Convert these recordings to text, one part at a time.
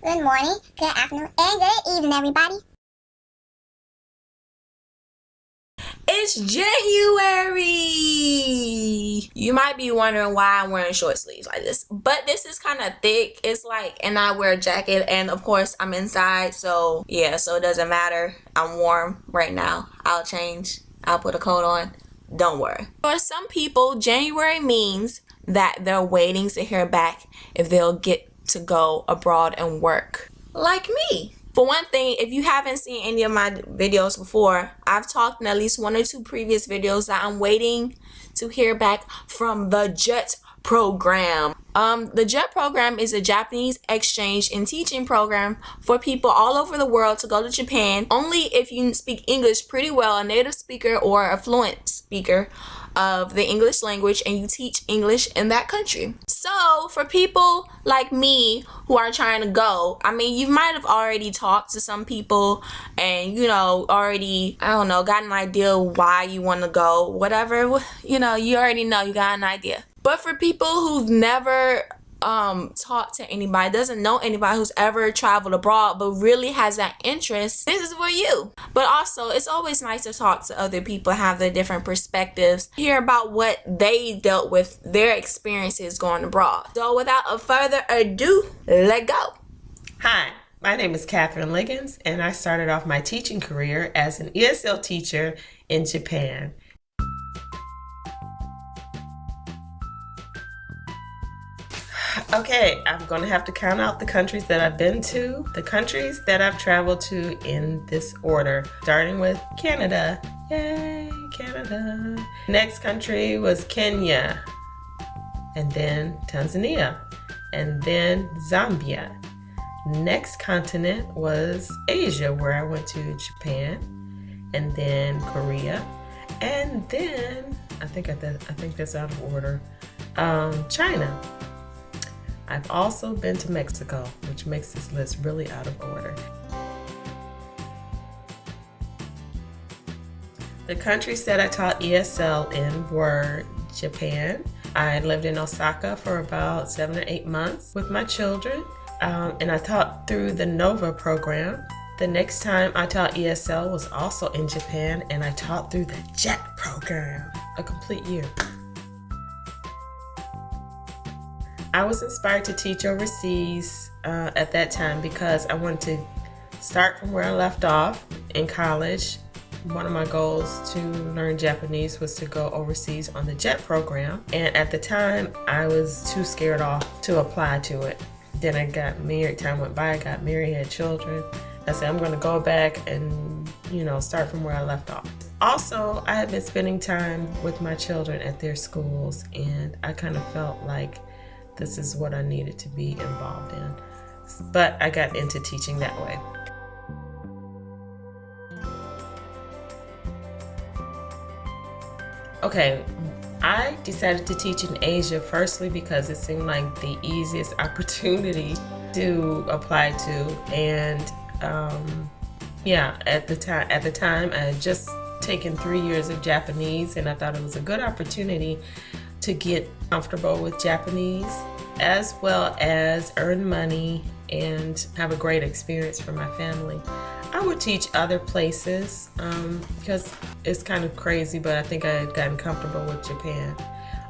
Good morning, good afternoon, and good evening, everybody. It's January! You might be wondering why I'm wearing short sleeves like this, but this is kind of thick. It's like, and I wear a jacket, and of course I'm inside, so yeah, so it doesn't matter. I'm warm right now. I'll change. I'll put a coat on. Don't worry. For some people, January means that they're waiting to hear back if they'll get to go abroad and work. Like me. For one thing, if you haven't seen any of my videos before, I've talked in at least one or two previous videos that I'm waiting to hear back from the JET program. The JET program is a Japanese exchange and teaching program for people all over the world to go to Japan. Only if you speak English pretty well, a native speaker or a fluent speaker of the English language, and you teach English in that country. So for people like me who are trying to go, I mean, you might have already talked to some people and, already, got an idea why you want to go, whatever, you already know, you got an idea. But for people who've never talked to anybody, doesn't know anybody who's ever traveled abroad but really has that interest, this is for you. But also, it's always nice to talk to other people, have their different perspectives, hear about what they dealt with, their experiences going abroad. So without a further ado, let's go. Hi, my name is Catherine Liggins, and I started off my teaching career as an ESL teacher in Japan. Okay, I'm going to have to count out the countries that I've been to, the countries that I've traveled to in this order, starting with Canada. Yay, Canada. Next country was Kenya, and then Tanzania, and then Zambia. Next continent was Asia, where I went to Japan, and then Korea, and then I think that's out of order. China. I've also been to Mexico, which makes this list really out of order. The countries that I taught ESL in were Japan. I lived in Osaka for about 7 or 8 months with my children, and I taught through the NOVA program. The next time I taught ESL was also in Japan, and I taught through the JET program, a complete year. I was inspired to teach overseas at that time because I wanted to start from where I left off in college. One of my goals to learn Japanese was to go overseas on the JET program. And at the time, I was too scared off to apply to it. Then I got married, time went by, I got married, had children. I said, I'm going to go back and, start from where I left off. Also, I had been spending time with my children at their schools, and I kind of felt like this is what I needed to be involved in. But I got into teaching that way. Okay, I decided to teach in Asia firstly because it seemed like the easiest opportunity to apply to, and at the time I had just taken 3 years of Japanese, and I thought it was a good opportunity to get comfortable with Japanese as well as earn money and have a great experience for my family. I would teach other places because it's kind of crazy, but I think I had gotten comfortable with Japan.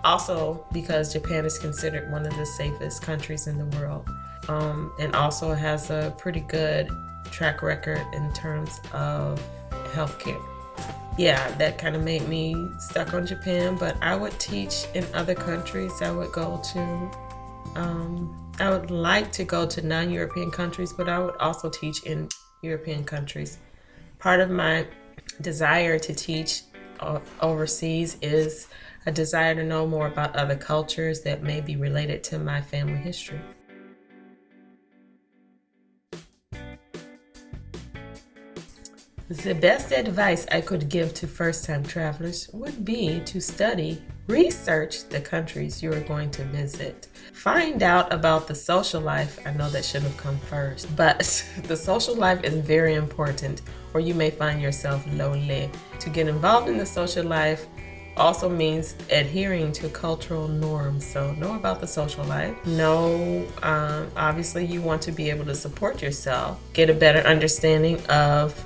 Also because Japan is considered one of the safest countries in the world, and also has a pretty good track record in terms of healthcare. Yeah, that kind of made me stuck on Japan, but I would teach in other countries. I would like to go to non-European countries, but I would also teach in European countries. Part of my desire to teach overseas is a desire to know more about other cultures that may be related to my family history. The best advice I could give to first-time travelers would be to research the countries you are going to visit. Find out about the social life. I know that should have come first, but the social life is very important, or you may find yourself lonely. To get involved in the social life, also means adhering to cultural norms. So know about the social life. Know, obviously you want to be able to support yourself, get a better understanding of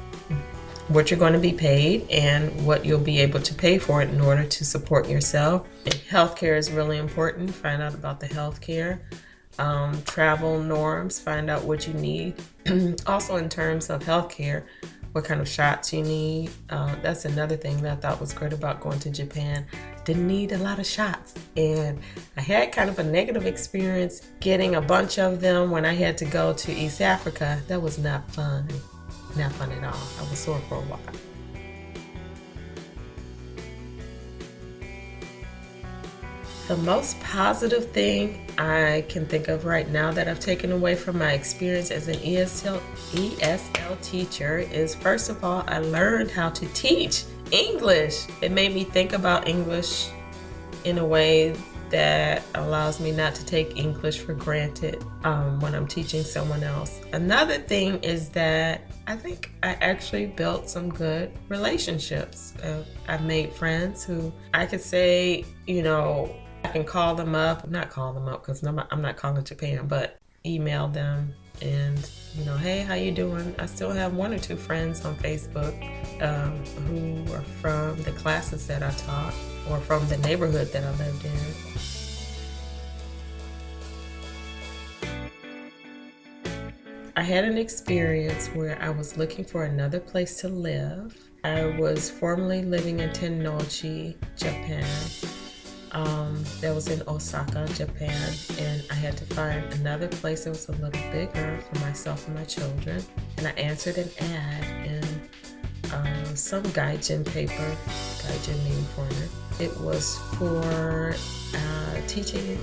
what you're going to be paid and what you'll be able to pay for it in order to support yourself. Healthcare is really important. Find out about the healthcare. Travel norms, find out what you need. Also in terms of healthcare, what kind of shots you need. That's another thing that I thought was great about going to Japan. Didn't need a lot of shots. And I had kind of a negative experience getting a bunch of them when I had to go to East Africa. That was not fun. Not fun at all. I was sore for a while. The most positive thing I can think of right now that I've taken away from my experience as an ESL teacher is, first of all, I learned how to teach English. It made me think about English in a way that allows me not to take English for granted when I'm teaching someone else. Another thing is that I think I actually built some good relationships. I've made friends who I could say, I can call them up, not call them up because I'm not calling Japan, but email them and, hey, how you doing? I still have one or two friends on Facebook who are from the classes that I taught or from the neighborhood that I lived in. I had an experience where I was looking for another place to live. I was formerly living in Tennochi, Japan. That was in Osaka, Japan, and I had to find another place that was a little bigger for myself and my children. And I answered an ad in some gaijin paper, gaijin meaning foreigner. It was for teaching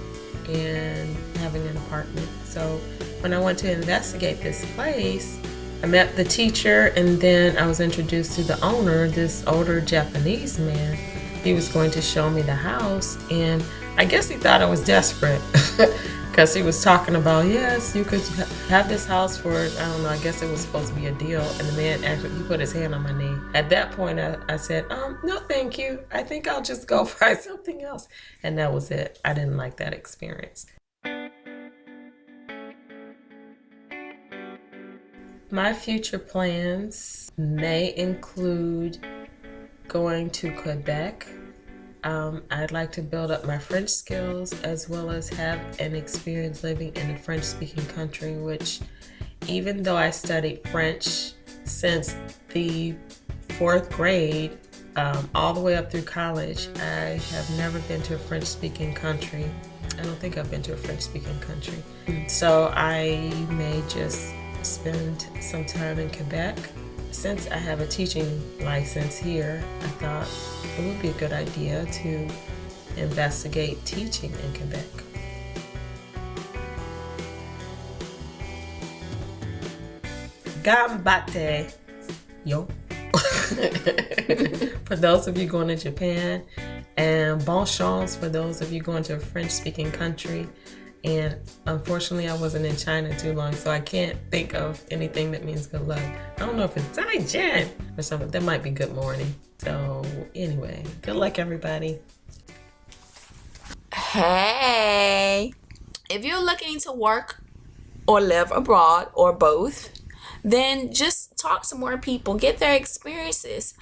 and having an apartment. So when I went to investigate this place, I met the teacher and then I was introduced to the owner, this older Japanese man. He was going to show me the house, and I guess he thought I was desperate because he was talking about, yes, you could have this house for, I don't know, I guess it was supposed to be a deal. And the man actually, he put his hand on my knee. At that point, I said, no, thank you. I think I'll just go find something else. And that was it. I didn't like that experience. My future plans may include going to Quebec. I'd like to build up my French skills as well as have an experience living in a French-speaking country, which even though I studied French since the 4th grade, all the way up through college, I have never been to a French-speaking country. I don't think I've been to a French-speaking country. So I may just spend some time in Quebec. Since I have a teaching license here, I thought it would be a good idea to investigate teaching in Quebec. Ganbatte, yo. For those of you going to Japan, and bon chance for those of you going to a French-speaking country. And unfortunately, I wasn't in China too long, so I can't think of anything that means good luck. I don't know if it's Zaijian or something. That might be good morning. So anyway, good luck, everybody. Hey, if you're looking to work or live abroad or both, then just talk to more people, get their experiences.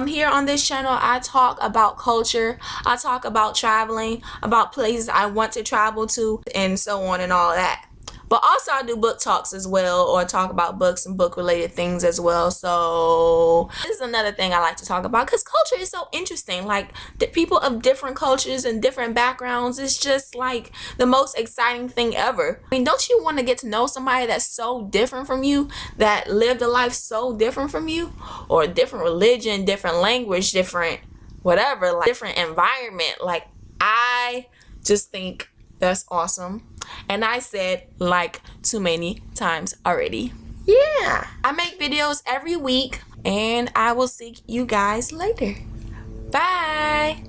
Here on this channel, I talk about culture, I talk about traveling, about places I want to travel to, and so on and all that. But also I do book talks as well, or talk about books and book related things as well. So this is another thing I like to talk about because culture is so interesting. Like the people of different cultures and different backgrounds, it's just like the most exciting thing ever. I mean, don't you want to get to know somebody that's so different from you, that lived a life so different from you, or a different religion, different language, different whatever, like different environment? Like I just think that's awesome. And I said like too many times already. Yeah, I make videos every week and I will see you guys later. Bye.